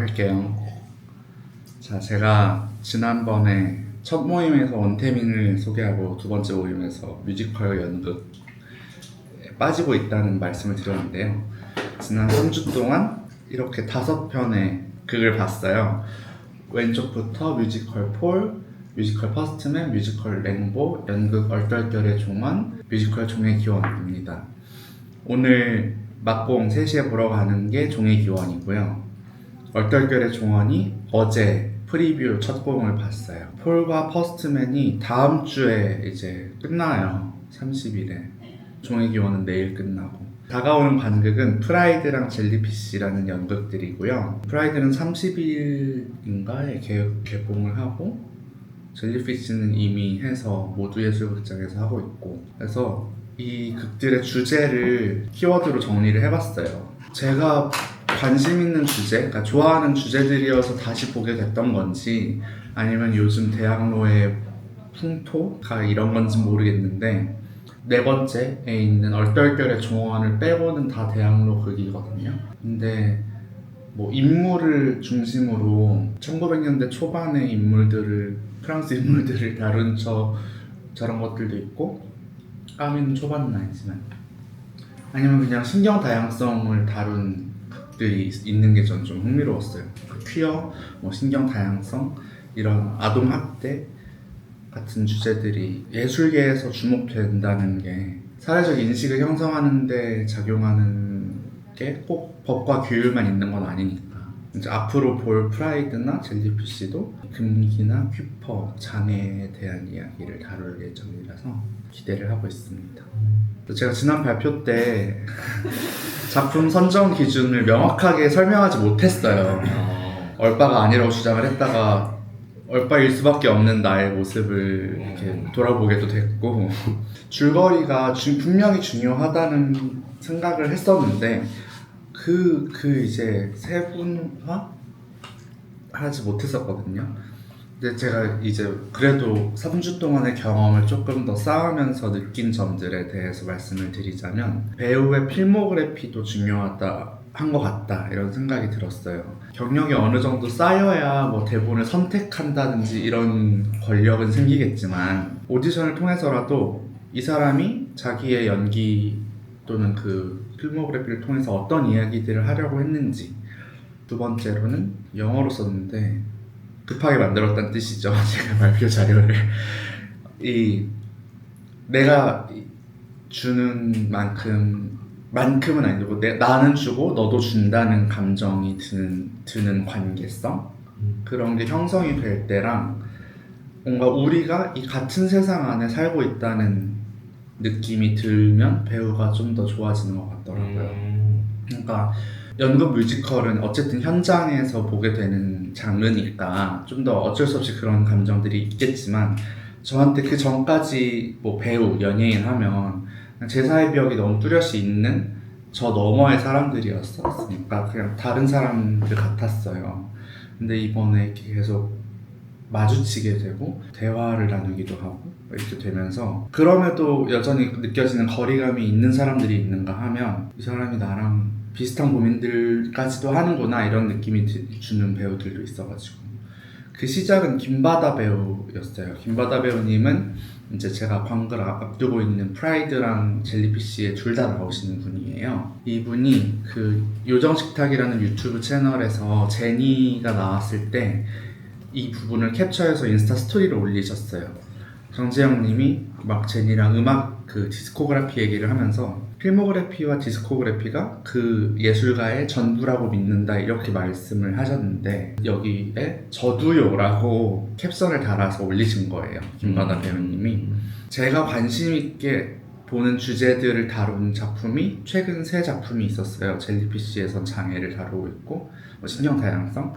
할게요. 자, 제가 지난번에 첫 모임에서 원태민을 소개하고 두 번째 모임에서 뮤지컬 연극에 빠지고 있다는 말씀을 드렸는데요. 지난 3주 동안 이렇게 5편의 극을 봤어요. 왼쪽부터 뮤지컬 폴, 뮤지컬 퍼스트맨, 뮤지컬 랭보, 연극 얼떨결의 종원, 뮤지컬 종의 기원입니다. 오늘 막공 3시에 보러 가는 게 종의 기원이고요. 얼떨결의 종원이 어제 프리뷰 첫 공을 봤어요. 폴과 퍼스트맨이 다음 주에 이제 끝나요. 30일에. 종의 기원은 내일 끝나고. 다가오는 관극은 프라이드랑 젤리피쉬라는 연극들이고요. 프라이드는 30일인가에 개봉을 하고 젤리피쉬는 이미 해서 모두예술극장에서 하고 있고, 그래서 이 극들의 주제를 키워드로 정리를 해봤어요. 제가 관심 있는 주제, 그러니까 좋아하는 주제들이어서 다시 보게 됐던 건지 아니면 요즘 대학로의 풍토가 이런 건지 모르겠는데, 네 번째에 있는 얼떨결의 종원을 빼고는 다 대학로 극이거든요. 근데 뭐 인물을 중심으로 1900년대 초반의 인물들을, 프랑스 인물들을 다룬 저런 것들도 있고, 까미는 초반은 아니지만, 아니면 그냥 신경 다양성을 다룬 극들이 있는 게 전 좀 흥미로웠어요. 퀴어, 뭐 신경 다양성, 이런 아동 학대 같은 주제들이 예술계에서 주목된다는 게 사회적 인식을 형성하는 데 작용하는 게 꼭 법과 규율만 있는 건 아니니까. 이제 앞으로 볼 프라이드나 젤리피쉬도 금기나 퀴퍼, 장애에 대한 이야기를 다룰 예정이라서 기대를 하고 있습니다. 제가 지난 발표 때 작품 선정 기준을 명확하게 설명하지 못했어요. 얼빠가 아니라고 주장을 했다가 얼빠일 수밖에 없는 나의 모습을 이렇게 돌아보게도 됐고, 줄거리가 분명히 중요하다는 생각을 했었는데 이제 세분화 하지 못했었거든요. 근데 제가 이제 그래도 3주 동안의 경험을 조금 더 쌓으면서 느낀 점들에 대해서 말씀을 드리자면, 배우의 필모그래피도 중요하다 한 것 같다, 이런 생각이 들었어요. 경력이 어느 정도 쌓여야 뭐 대본을 선택한다든지 이런 권력은 생기겠지만, 오디션을 통해서라도 이 사람이 자기의 연기 또는 그 필모그래피를 통해서 어떤 이야기들을 하려고 했는지, 두 번째로는 영어로 썼는데 급하게 만들었다는 뜻이죠. 제가 발표 자료를 내가 주는 만큼은 아니고 나는 주고 너도 준다는 감정이 드는 관계성, 그런 게 형성이 될 때랑 뭔가 우리가 이 같은 세상 안에 살고 있다는 느낌이 들면 배우가 좀 더 좋아지는 것 같더라고요. 그러니까 연극 뮤지컬은 어쨌든 현장에서 보게 되는 장르니까 좀 더 어쩔 수 없이 그런 감정들이 있겠지만, 저한테 그 전까지 뭐 배우, 연예인 하면 제사의 벽이 너무 뚜렷이 있는 저 너머의 사람들이었으니까 그냥 다른 사람들 같았어요. 근데 이번에 이렇게 계속 마주치게 되고 대화를 나누기도 하고 이렇게 되면서, 그럼에도 여전히 느껴지는 거리감이 있는 사람들이 있는가 하면 이 사람이 나랑 비슷한 고민들까지도 하는구나, 이런 느낌이 주는 배우들도 있어가지고. 그 시작은 김바다 배우였어요. 김바다 배우님은 이제 제가 관극을 앞두고 있는 프라이드랑 젤리피쉬에 둘 다 나오시는 분이에요. 이분이 그 요정식탁이라는 유튜브 채널에서 제니가 나왔을 때 이 부분을 캡처해서 인스타 스토리를 올리셨어요. 정재영 님이 막 제니랑 음악 디스코그래피 얘기를 하면서 필모그래피와 디스코그래피가 그 예술가의 전부라고 믿는다, 이렇게 말씀을 하셨는데, 여기에 저도요라고 캡션을 달아서 올리신 거예요, 김바다 배우님이. 제가 관심 있게 보는 주제들을 다룬 작품이 최근 3작품이 있었어요. 젤리피쉬에선 장애를 다루고 있고, 신경 다양성,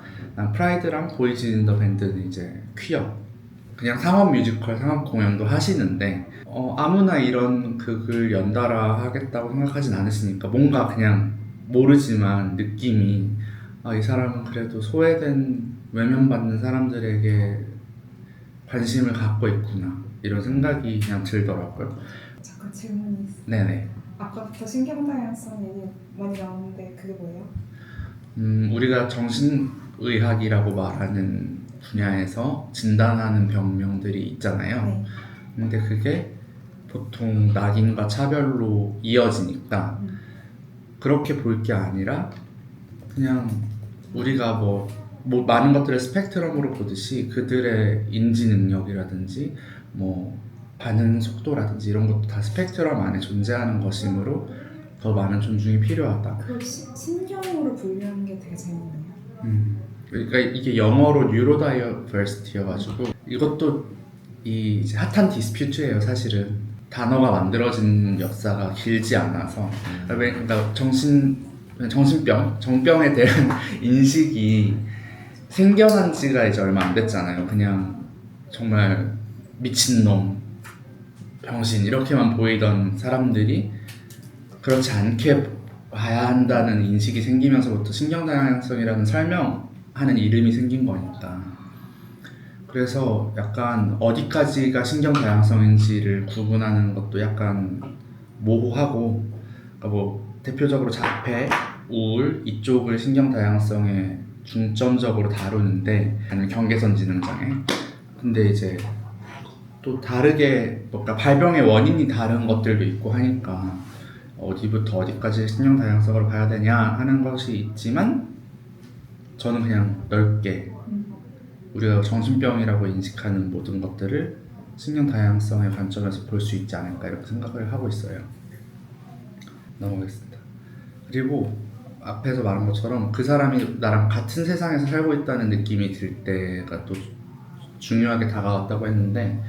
프라이드랑 보이즈 인 더 밴드는 이제 퀴어, 그냥 상업 뮤지컬, 상업 공연도 하시는데 아무나 이런 극을 연달아 하겠다고 생각하진 않으시니까 뭔가 그냥 모르지만 느낌이, 이 사람은 그래도 소외된, 외면받는 사람들에게 관심을 갖고 있구나, 이런 생각이 그냥 들더라고요. 잠깐 질문이 있어요. 네네. 아까부터 신경 다양성 얘기 많이 나오는데 그게 뭐예요? 우리가 의학이라고 말하는 분야에서 진단하는 병명들이 있잖아요. 네. 근데 그게 보통 낙인과 차별로 이어지니까 그렇게 볼 게 아니라 그냥 우리가 뭐 많은 것들을 스펙트럼으로 보듯이 그들의 인지 능력이라든지 뭐 반응 속도라든지 이런 것도 다 스펙트럼 안에 존재하는 것이므로 더 많은 존중이 필요하다. 그걸 신경으로 분류하는 게 되게 재밌네요. 그러니까 이게 영어로 뉴로다이버시티여가지고 이것도 이 이제 핫한 디스퓨트예요. 사실은 단어가 만들어진 역사가 길지 않아서 그러니까 정병에 대한 인식이 생겨난 지가 이제 얼마 안 됐잖아요. 그냥 정말 미친놈, 병신 이렇게만 보이던 사람들이 그렇지 않게 봐야 한다는 인식이 생기면서부터 신경다양성이라는 설명하는 이름이 생긴 거니까. 그래서 약간 어디까지가 신경다양성인지를 구분하는 것도 약간 모호하고, 그러니까 뭐 대표적으로 자폐, 우울 이쪽을 신경다양성에 중점적으로 다루는데, 아니면 경계선 지능장애. 근데 이제 또 다르게 뭔가 발병의 원인이 다른 것들도 있고 하니까 어디부터 어디까지 신경 다양성을 봐야 되냐 하는 것이 있지만, 저는 그냥 넓게 우리가 정신병이라고 인식하는 모든 것들을 신경 다양성의 관점에서 볼 수 있지 않을까 이렇게 생각을 하고 있어요. 넘어가겠습니다. 그리고 앞에서 말한 것처럼 그 사람이 나랑 같은 세상에서 살고 있다는 느낌이 들 때가 또 중요하게 다가왔다고 했는데,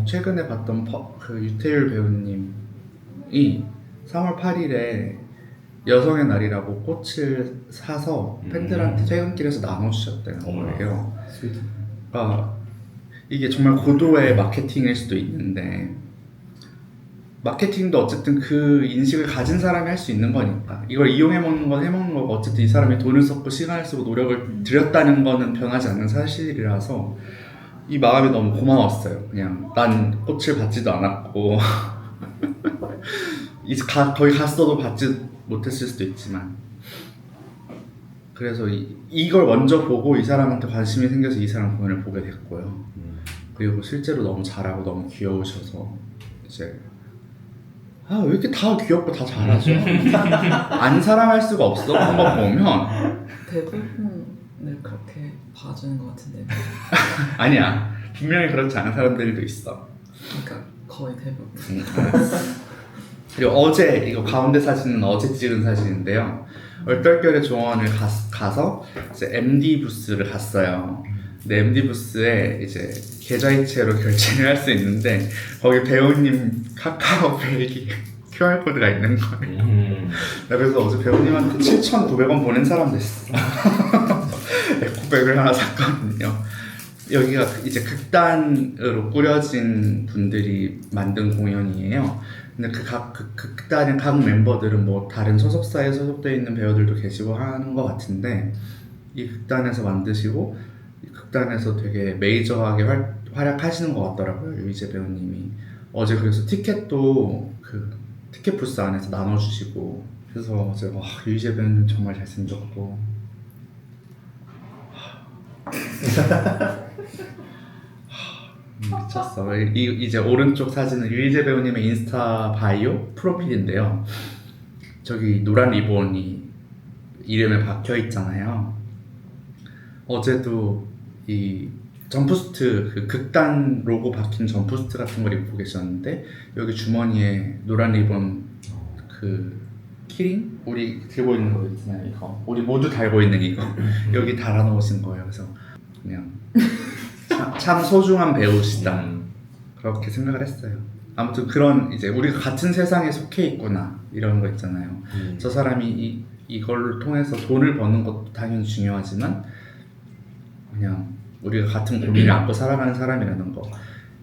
최근에 봤던 그 유태율 배우님이 3월 8일에 여성의 날이라고 꽃을 사서 팬들한테 퇴근길에서 나눠주셨다는 거예요. 그러니까 이게 정말 고도의 마케팅일 수도 있는데, 마케팅도 어쨌든 그 인식을 가진 사람이 할 수 있는 거니까, 이걸 이용해먹는 건 해먹는 거고 어쨌든 이 사람이 돈을 썼고 시간을 쓰고 노력을 들였다는 거는 변하지 않는 사실이라서 이 마음이 너무 고마웠어요. 그냥 난 꽃을 받지도 않았고 이제 거기 갔어도 받지 못했을 수도 있지만, 그래서 이걸 먼저 보고 이 사람한테 관심이 생겨서 이 사람 공연을 보게 됐고요. 그리고 실제로 너무 잘하고 너무 귀여우셔서 이제 왜 이렇게 다 귀엽고 다 잘하죠? 안 사랑할 수가 없어. 한번 보면. 대부분을 그렇게 봐주는 것 같은데. 아니야, 분명히 그렇지 않은 사람들도 있어. 그러니까 거의 대부분. 그리고 어제, 이거 가운데 사진은 어제 찍은 사진인데요. 얼떨결에 조원을 가서 이제 MD 부스를 갔어요. 근데 MD 부스에 이제 계좌이체로 결제를 할 수 있는데 거기 배우님 카카오백이 QR코드가 있는 거예요. 그래서 어제 배우님한테 7,900원 보낸 사람 됐어. 에코백을 하나 샀거든요. 여기가 이제 극단으로 꾸려진 분들이 만든 공연이에요. 근데 그 극단의 각 멤버들은 뭐 다른 소속사에 소속되어 있는 배우들도 계시고 하는 것 같은데, 이 극단에서 만드시고 이 극단에서 되게 메이저하게 활약하시는 것 같더라고요, 유희재 배우님이. 어제 그래서 티켓도 그 티켓 부스 안에서 나눠주시고, 그래서 어제 유희재 배우님 정말 잘생겼고 미쳤어. 이제 오른쪽 사진은 유희재 배우님의 인스타 바이오 프로필인데요. 저기 노란 리본이 이름에 박혀 있잖아요. 어제도 이 점프스트, 그 극단 로고 박힌 점프스트 같은 걸 입고 계셨는데, 여기 주머니에 노란 리본 그 키링? 우리 들고 있는 거 있잖아요, 이거. 우리 모두 달고 있는 이거. 여기 달아놓으신 거예요. 그래서 그냥 참 소중한 배우시다, 그렇게 생각을 했어요. 아무튼 그런, 이제 우리가 같은 세상에 속해 있구나 이런 거 있잖아요. 저 사람이 이걸 통해서 돈을 버는 것도 당연히 중요하지만 그냥 우리가 같은 고민을 안고 살아가는 사람이라는 거.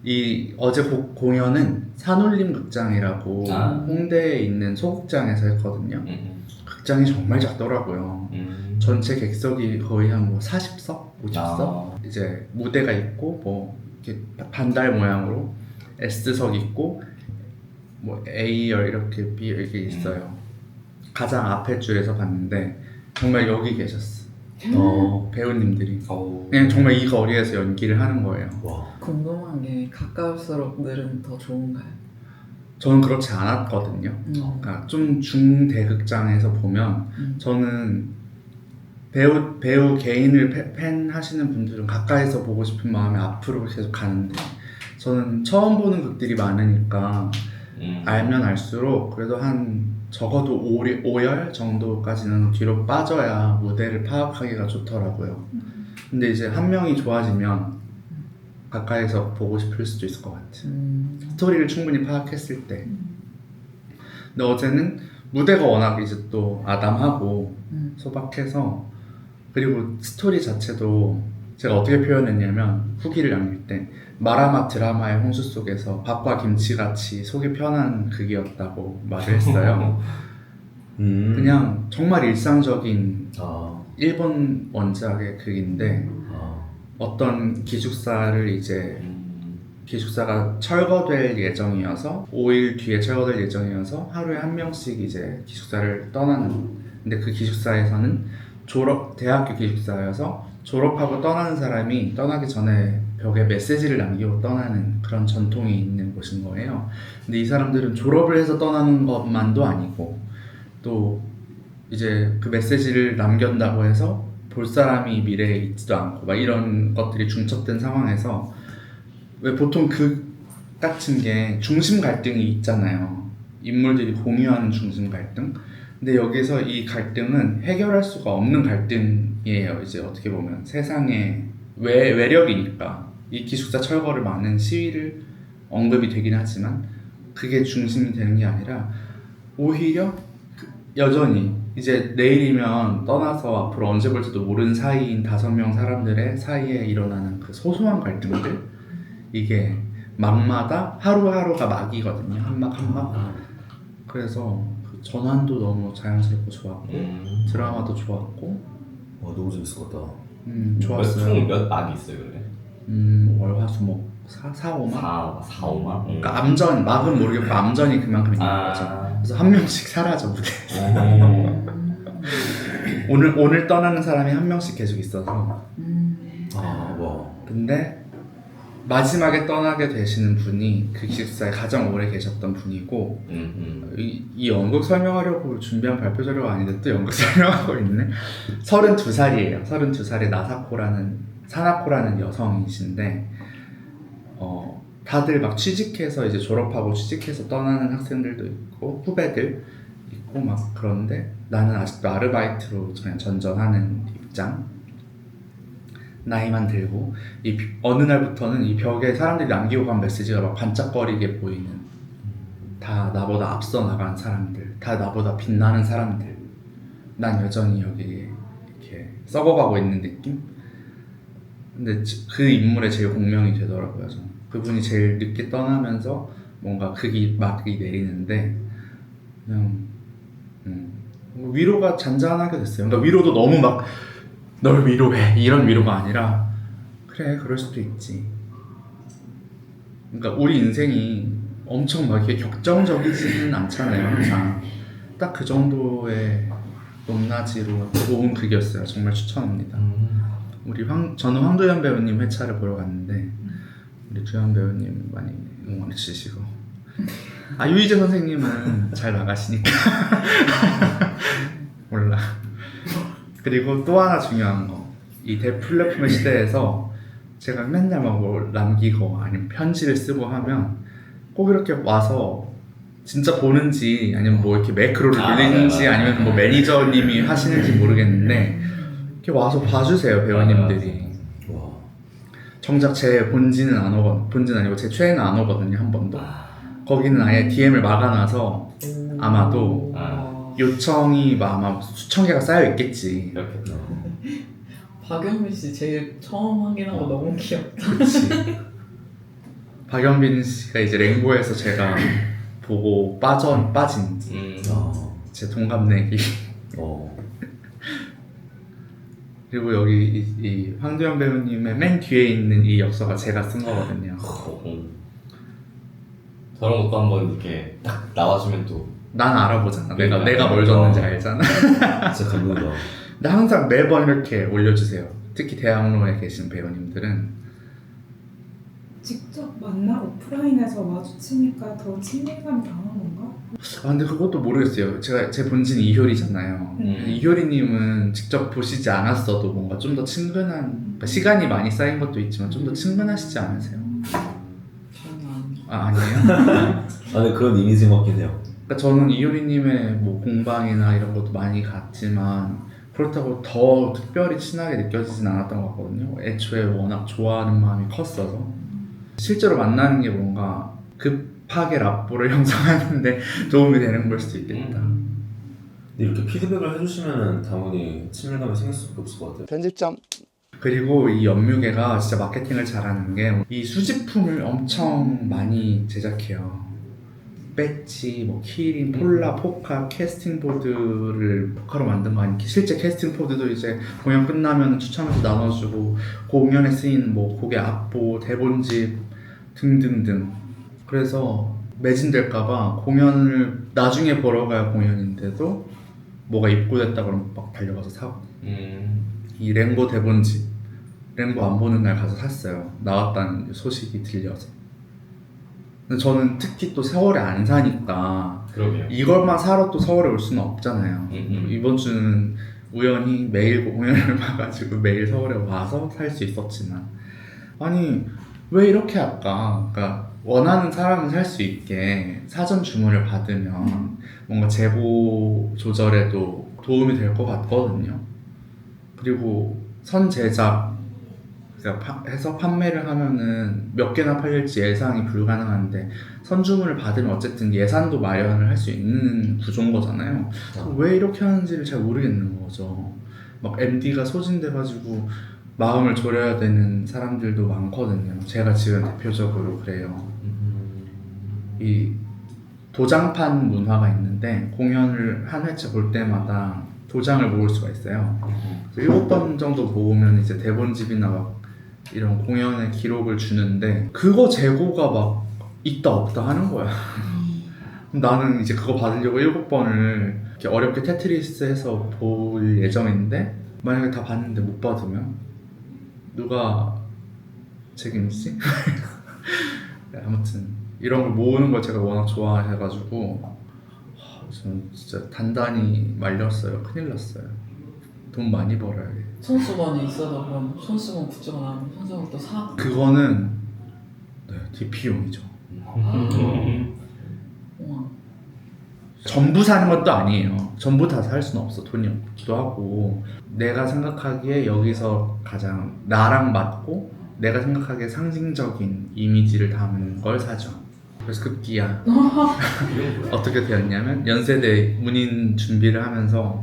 이 어제 공연은 산울림 극장이라고 홍대에 있는 소극장에서 했거든요. 극장이 정말 작더라고요. 전체 객석이 거의 한 뭐 40석? 50석? 이제 무대가 있고 뭐 이렇게 반달 모양으로 S석 있고 뭐 A열 이렇게 B 이렇게 있어요. 가장 앞에 줄에서 봤는데 정말 여기 계셨어. 배우님들이. 오. 그냥 정말 이 거리에서 연기를 하는 거예요. 와. 궁금한 게 가까울수록 늘은 더 좋은가요? 저는 그렇지 않았거든요. 그러니까 좀 중대극장에서 보면 저는 배우 개인을 팬 하시는 분들은 가까이서 보고 싶은 마음에 앞으로 계속 가는데 저는 처음 보는 극들이 많으니까 알면 알수록 그래도 한 적어도 5열 정도까지는 뒤로 빠져야 무대를 파악하기가 좋더라고요. 근데 이제 한 명이 좋아지면 가까이서 보고 싶을 수도 있을 것 같아요. 스토리를 충분히 파악했을 때. 근데 어제는 무대가 워낙 이제 또 아담하고 소박해서 그리고 스토리 자체도 제가 어떻게 표현했냐면 후기를 남길 때 마라맛 드라마의 홍수 속에서 밥과 김치같이 속이 편한 극이었다고 말을 했어요. 그냥 정말 일상적인 아. 일본 원작의 극인데 어떤 기숙사를 이제 기숙사가 철거될 예정이어서 5일 뒤에 철거될 예정이어서 하루에 한 명씩 이제 기숙사를 떠나는. 근데 그 기숙사에서는 대학교 기숙사여서 졸업하고 떠나는 사람이 떠나기 전에 벽에 메시지를 남기고 떠나는 그런 전통이 있는 곳인 거예요. 근데 이 사람들은 졸업을 해서 떠나는 것만도 아니고 또 이제 그 메시지를 남겼다고 해서 볼 사람이 미래에 있지도 않고 막 이런 것들이 중첩된 상황에서 왜 보통 극 같은 게 중심 갈등이 있잖아요. 인물들이 공유하는 중심 갈등. 근데 여기서 이 갈등은 해결할 수가 없는 갈등이에요. 이제 어떻게 보면 세상의 외력이니까 이 기숙사 철거를 막는 시위를 언급이 되긴 하지만 그게 중심이 되는 게 아니라 오히려 여전히 이제 내일이면 떠나서 앞으로 언제 볼지도 모르는 사이인 5명 사람들의 사이에 일어나는 그 소소한 갈등들, 이게 막마다 하루하루가 막이거든요. 한막 한막. 그래서 그 전환도 너무 자연스럽고 좋았고 드라마도 좋았고. 와, 너무 재밌을 것 같다. 좋았어요. 총 몇 막이 있어요, 그래? 월화수목 4, 5막? 4, 5막? 그러니까 암전, 막은 모르겠고 암전이 그만큼 있는 거죠. 그래서 한 명씩 사라져 무대에서. 오늘 떠나는 사람이 한 명씩 계속 있어서. 아, 와. 근데 마지막에 떠나게 되시는 분이 그 기숙사에 가장 오래 계셨던 분이고 이 연극 설명하려고 준비한 발표 자료가 아닌데 또 연극 설명하고 있네. 32살이에요. 32살의 사나코라는 여성이신데 다들 막 취직해서 이제 졸업하고 취직해서 떠나는 학생들도 있고 후배들 있고 막 그런데 나는 아직도 아르바이트로 그냥 전전하는 입장. 나이만 들고 어느 날부터는 이 벽에 사람들이 남기고 간 메시지가 막 반짝거리게 보이는, 다 나보다 앞서 나간 사람들, 다 나보다 빛나는 사람들, 난 여전히 여기 이렇게 썩어가고 있는 느낌? 근데 그 인물에 제일 공명이 되더라고요. 저는 그분이 제일 늦게 떠나면서 뭔가 막이 내리는데 그냥 위로가 잔잔하게 됐어요. 그러니까 위로도 너무 막 널 위로해 이런 위로가 아니라 그래 그럴 수도 있지. 그러니까 우리 인생이 엄청 막 이렇게 격정적이지는 않잖아요. 항상 딱 그 정도의 높낮이로 좋은 극이었어요. 정말 추천합니다. 저는 황도연 배우님 회차를 보러 갔는데 우리 두연 배우님 많이 응원해 주시고 유희재 선생님은 잘 나가시니까 몰라. 그리고 또 하나 중요한 거, 이 대플랫폼의 시대에서 제가 맨날 막 뭐 남기고 아니면 편지를 쓰고 하면 꼭 이렇게 와서 진짜 보는지 아니면 뭐 이렇게 매크로를 돌리는지 아니면 뭐 매니저님이 하시는지 모르겠는데 이렇게 와서 봐주세요, 배우님들이. 와. 정작 제 본진은 안 오거든요. 본진 아니고 제 최애는 안 오거든요, 한 번도. 거기는 아예 DM을 막아놔서 아마도 요청이 아마 수천 개가 쌓여 있겠지. 그렇겠다. 박영민 씨 제일 처음 확인한 거 너무 귀엽다. 그치. 박연빈 씨가 이제 랭보에서 제가 보고 빠진 제 동갑내기. 그리고 여기 이 황도연 배우님의 맨 뒤에 있는 이 엽서가 제가 쓴 거거든요. 저런 것도 한번 이렇게 딱 나와주면 또 난 알아보잖아. 그러니까. 내가 뭘 줬는지 알잖아. 진짜 감동이다. 근데 항상 매번 이렇게 올려주세요. 특히 대학로에 계신 배우님들은 직접 만나 오프라인에서 마주치니까 더 친밀감이 강한 건가? 아 근데 그것도 모르겠어요. 제 본진이 이효리잖아요. 이효리님은 직접 보시지 않았어도 뭔가 좀 더 친근한 그러니까 시간이 많이 쌓인 것도 있지만 좀 더 친근하시지 않으세요? 저는 아 아니에요? 아, 근데 그런 이미지인 것 같긴 해요. 그러니까 저는 이효리님의 뭐 공방이나 이런 것도 많이 갔지만 그렇다고 더 특별히 친하게 느껴지진 않았던 것 같거든요. 애초에 워낙 좋아하는 마음이 컸어서 실제로 만나는 게 뭔가 급하게 라뽀를 형성하는데 도움이 되는 걸 수도 있겠다. 근데 이렇게 피드백을 해주시면 당연히 친밀감이 생길 수밖에 없을 것 같아요. 편집점. 그리고 이 연뮤계가 진짜 마케팅을 잘하는 게 이 수집품을 엄청 많이 제작해요. 배지, 뭐 키링, 폴라, 포카, 캐스팅 보드를 포카로 만든 거 아니기 실제 캐스팅 보드도 이제 공연 끝나면 추첨해서 나눠주고 공연에 쓰인 뭐 곡의 악보, 대본집 등등등. 그래서 매진될까봐 공연을 나중에 보러 가야 공연인데도 뭐가 입고됐다 그러면 막 달려가서 사고. 이 랭고 대본집, 랭고 안 보는 날 가서 샀어요. 나왔다는 소식이 들려서. 근데 저는 특히 또 서울에 안 사니까 그러게요. 이걸만 사러 또 서울에 올 수는 없잖아요. 이번 주는 우연히 매일 공연을 봐가지고 매일 서울에 와서 살 수 있었지만 아니 왜 이렇게 할까? 그러니까 원하는 사람은 살 수 있게 사전 주문을 받으면 뭔가 재고 조절에도 도움이 될 것 같거든요. 그리고 선제작 해서 판매를 하면은 몇 개나 팔릴지 예상이 불가능한데 선주문을 받으면 어쨌든 예산도 마련을 할 수 있는 구조인 거잖아요. 왜 이렇게 하는지를 잘 모르겠는 거죠. 막 MD가 소진돼가지고 마음을 졸여야 되는 사람들도 많거든요. 제가 지금 대표적으로 그래요. 이 도장판 문화가 있는데 공연을 한 회차 볼 때마다 도장을 모을 수가 있어요. 7번 정도 모으면 이제 대본집이나 막 이런 공연의 기록을 주는데 그거 재고가 막 있다 없다 하는 거야. 나는 이제 그거 받으려고 7번을 이렇게 어렵게 테트리스해서 볼 예정인데 만약에 다 봤는데 못 받으면 누가 책임지지? 네, 아무튼 이런 걸 모으는 걸 제가 워낙 좋아해가지고 저는 진짜 단단히 말렸어요. 큰일 났어요. 돈 많이 벌어야 돼. 손수건이 있어도 그럼 손수건 굿즈가 나오면 손수건 또 사? 그거는 네, DP용이죠. 우와. 전부 사는 것도 아니에요. 전부 다 살 수는 없어. 돈이 없기도 하고 내가 생각하기에 여기서 가장 나랑 맞고 내가 생각하기에 상징적인 이미지를 담은 걸 사죠. 그래서 급기야 어떻게 되었냐면 연세대 문인 준비를 하면서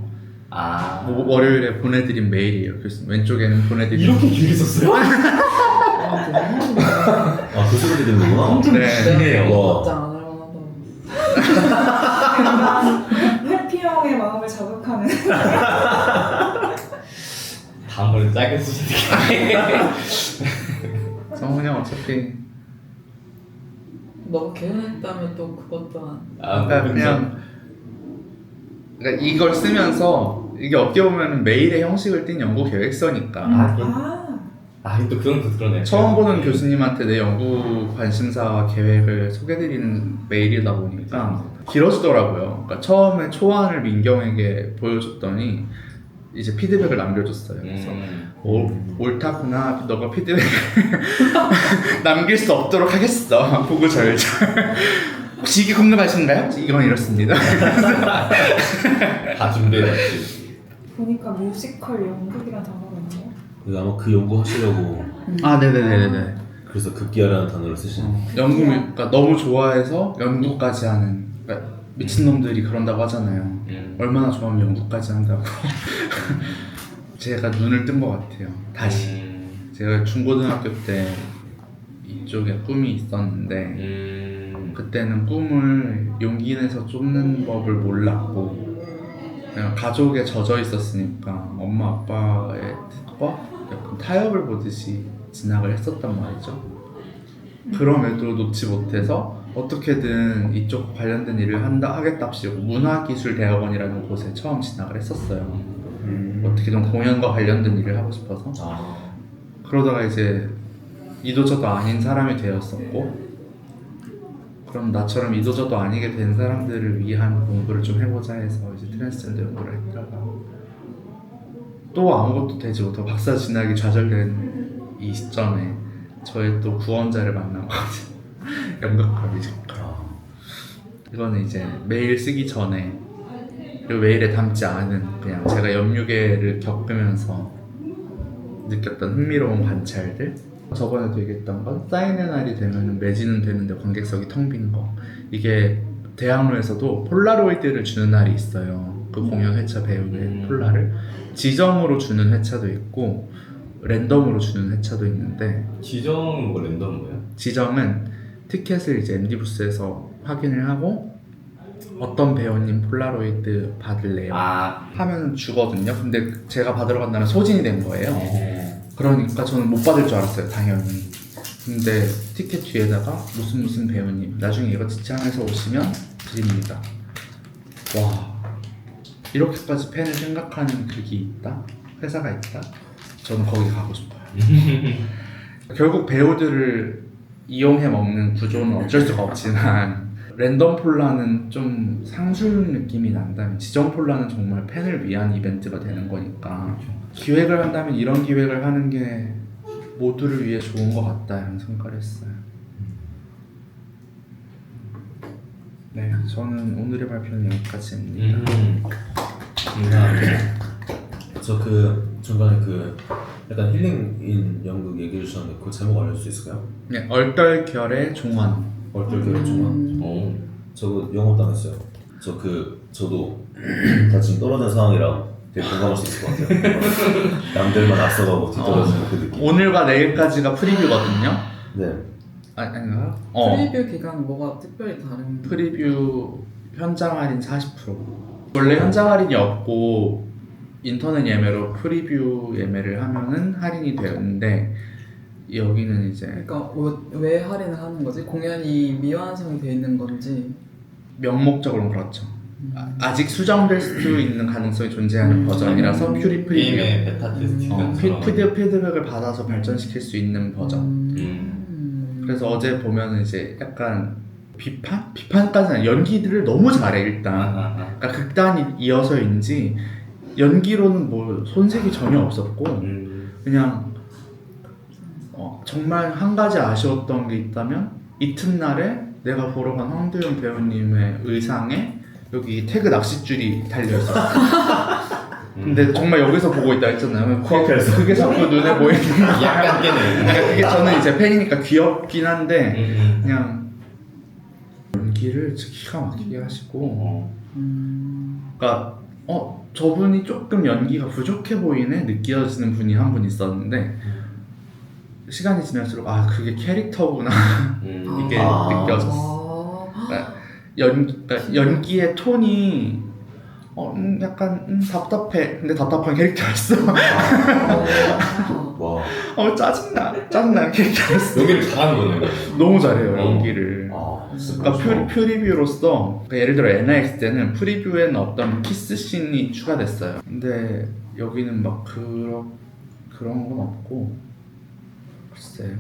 월요일에 보내드린 메일이에요. 그래서 왼쪽에는 보내드린 이렇게 길게 썼어요? 아, 너무 아, 그 소리 들리는구나. 네. 내가 와. 답장 안 할만하다고. 해피형의 마음을 자극하는. 다음번에 짧게 쓰시는 그냥 어차피 너가 개운했다면 또 그것도 안. 그러니까 이걸 쓰면서 이게 어떻게 보면 메일의 형식을 띈 연구 계획서니까 또 그러네. 처음 보는 교수님한테 내 연구 관심사와 계획을 소개드리는 메일이다 보니까 길어지더라고요. 그러니까 처음에 초안을 민경에게 보여줬더니 이제 피드백을 남겨줬어요. 그래서 옳다구나. 너가 피드백을 남길 수 없도록 하겠어. 보고 절절. 혹시 이게 궁금하신가요? 이건 이렇습니다. 다 준비해놨지. 보니까 뮤지컬 연극이란 단어가 있네요. 그래서 아마 그 연구 하시려고 아, 네네네네. 그래서 급기야라는 단어를 쓰신. 연구, 그러니까 너무 좋아해서 연구까지 하는. 그러니까 미친놈들이 그런다고 하잖아요. 얼마나 좋아하면 연구까지 한다고. 제가 눈을 뜬 것 같아요. 다시. 제가 중고등학교 때 이쪽에 꿈이 있었는데 그때는 꿈을 용기 내서 쫓는 법을 몰랐고 그냥 가족에 젖어 있었으니까 엄마 아빠의 뜻과 약간 타협을 보듯이 진학을 했었단 말이죠. 그럼에도 놓지 못해서 어떻게든 이쪽 관련된 일을 하겠답시고 문화기술대학원이라는 곳에 처음 진학을 했었어요. 어떻게든 공연과 관련된 일을 하고 싶어서 아. 그러다가 이제 이도저도 아닌 사람이 되었었고, 그럼 나처럼 이도저도 아니게 된 사람들을 위한 공부를 좀 해보자 해서 이제 트랜스젠더 연구를 했다가 또 아무것도 되지 못하고 박사 진학이 좌절된 이 시점에 저의 또 구원자를 만난 거죠. 연극과 뮤지컬. 이거는 이제 메일 쓰기 전에, 그리고 메일에 담지 않은 그냥 제가 연유계를 겪으면서 느꼈던 흥미로운 관찰들. 저번에도 얘기했던 건 사인의 날이 되면 매진은 되는데 관객석이 텅 빈 거. 이게 대학로에서도 폴라로이드를 주는 날이 있어요. 그 공연 회차 배우의 폴라를 지정으로 주는 회차도 있고 랜덤으로 주는 회차도 있는데, 지정은 뭐 랜덤 뭐야? 지정은 티켓을 이제 MD 부스에서 확인을 하고 어떤 배우님 폴라로이드 받을래요? 아. 하면 주거든요. 근데 제가 받으러 간 날은 소진이 된 거예요. 그러니까 저는 못 받을 줄 알았어요, 당연히. 근데 티켓 뒤에다가 무슨 배우님 나중에 이거 지창해서 오시면 드립니다. 와, 이렇게까지 팬을 생각하는 극이 있다? 회사가 있다? 저는 거기 가고 싶어요. 결국 배우들을 이용해 먹는 구조는 어쩔 수가 없지만 랜덤 폴라는 좀 상술 느낌이 난다면 지정 폴라는 정말 팬을 위한 이벤트가 되는 거니까 기획을 한다면 이런 기획을 하는 게 모두를 위해 좋은 것 같다 이런 생각을 했어요. 네, 저는 오늘의 발표는 여기까지입니다. 감사합니다. 저 그 중간에 그 약간 힐링인 연극 얘기해 주셨는데 그 제목 알려줄 수 있을까요? 네, 얼떨결의 종원. 얼떨결의 종원. 오. 저거 영업 당했어요. 저도 다 지금 떨어진 상황이라 되게 공감할 수 있을 것 같아요. 남들만 앞서가고 뒤떨어지는 그 느낌. 오늘과 내일까지가 프리뷰거든요. 네. 아닌가요? 프리뷰 기간 뭐가 특별히 다른? 프리뷰 현장 할인 40%. 원래 현장 할인이 없고 인터넷 예매로 프리뷰 예매를 하면은 할인이 되는데 여기는 이제 그러니까 왜 할인을 하는 거지? 공연이 미완성이 돼 있는 건지. 명목적으로 그렇죠. 아직 수정될 수 있는 가능성이 존재하는 버전이라서 퓨리 프리뷰. 게임의 베타 테스트처럼. 피드백을 받아서 발전시킬 수 있는 버전. 그래서 어제 보면 이제 약간 비판까지는 아니라 연기들을 너무 잘해 일단. 그러니까 극단이 이어서인지 연기로는 뭐 손색이 전혀 없었고 그냥 정말 한 가지 아쉬웠던 게 있다면 이튿날에 내가 보러 간 황도현 배우님의 의상에 여기 태그 낚싯줄이 달려있었어. 근데 정말 여기서 보고 있다 했잖아요. 그게 자꾸 눈에 보이는 약간 깨네. 그러니까 그게 저는 이제 팬이니까 귀엽긴 한데 그냥 연기를 기가 막히게 하시고 그러니까 저분이 조금 연기가 부족해 보이네 느껴지는 분이 한 분 있었는데 시간이 지날수록 그게 캐릭터구나 이게 느껴졌어. 그러니까 연기의 톤이 약간 답답해. 근데 답답한 캐릭터였어. 와. 짜증나는 캐릭터였어. 여기는 잘하는 거네. 너무 잘해요 연기를. 진짜 그러니까 프리뷰로서 그러니까 예를 들어 NIX 때는 프리뷰에는 어떤 키스 씬이 추가됐어요. 근데 여기는 막 그런 건 없고 글쎄요.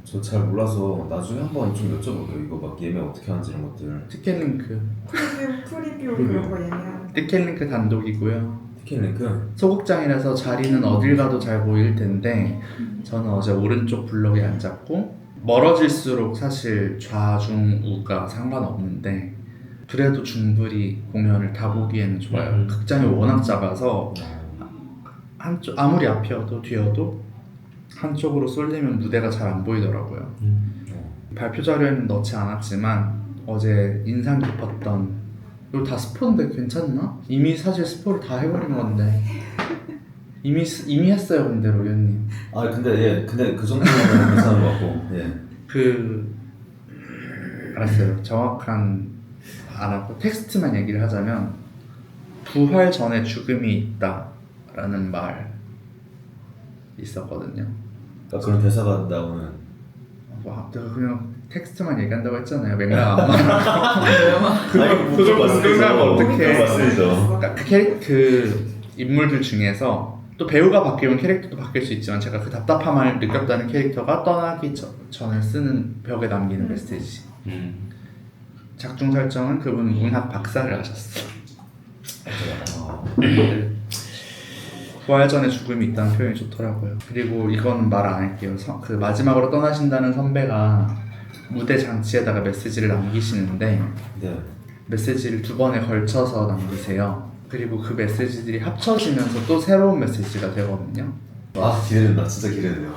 저 잘 몰라서 나중에 한번 좀 여쭤볼게요. 이거 막 예매 어떻게 하는지 이런 것들. 티켓 링크 프리뷰 그런 거 예매하는 티켓 링크 단독이고요. 티켓 링크. 소극장이라서 자리는 어딜 가도 잘 보일 텐데 저는 어제 오른쪽 블럭에 앉았고 멀어질수록 사실 좌중우가 상관없는데 그래도 중불이 공연을 다 보기에는 좋아요. 극장이 워낙 작아서 한쪽 아무리 앞이어도 뒤여도 한쪽으로 쏠리면 무대가 잘 안 보이더라고요. 발표 자료에는 넣지 않았지만 어제 인상 깊었던 이거 다 스포인데 괜찮나? 이미 사실 스포를 다 해버린 건데 이미 했어요. 근데 로연님 근데 그 정도면 괜찮은 것 같고. 알았어요. 정확한 안 하고 텍스트만 얘기를 하자면 부활 전에 죽음이 있다라는 말 있었거든요. 그러니까 그런 대사가 나오는. 와, 내가 그냥 텍스트만 얘기한다고 했잖아요. 맥락 안 맞아. 그걸 끝나면 어떡해. 맞습니다. 그러니까 그 인물들 중에서 또 배우가 바뀌면 캐릭터도 바뀔 수 있지만 제가 그 답답함을 느꼈다는 캐릭터가 떠나기 전에 쓰는 벽에 남기는 메시지. 작중 설정은 그분 문학 박사를 하셨어. 부활 전에 죽음이 있다는 표현이 좋더라고요. 그리고 이건 말 안 할게요. 그 마지막으로 떠나신다는 선배가 무대 장치에다가 메시지를 남기시는데 네. 메시지를 2번에 걸쳐서 남기세요. 그리고 그 메시지들이 합쳐지면서 또 새로운 메시지가 되거든요. 아 기대된다. 진짜 기대돼요.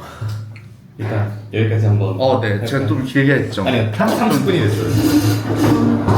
일단 여기까지 한번 네. 제가 좀 길게 했죠. 아니 30분이 됐어요.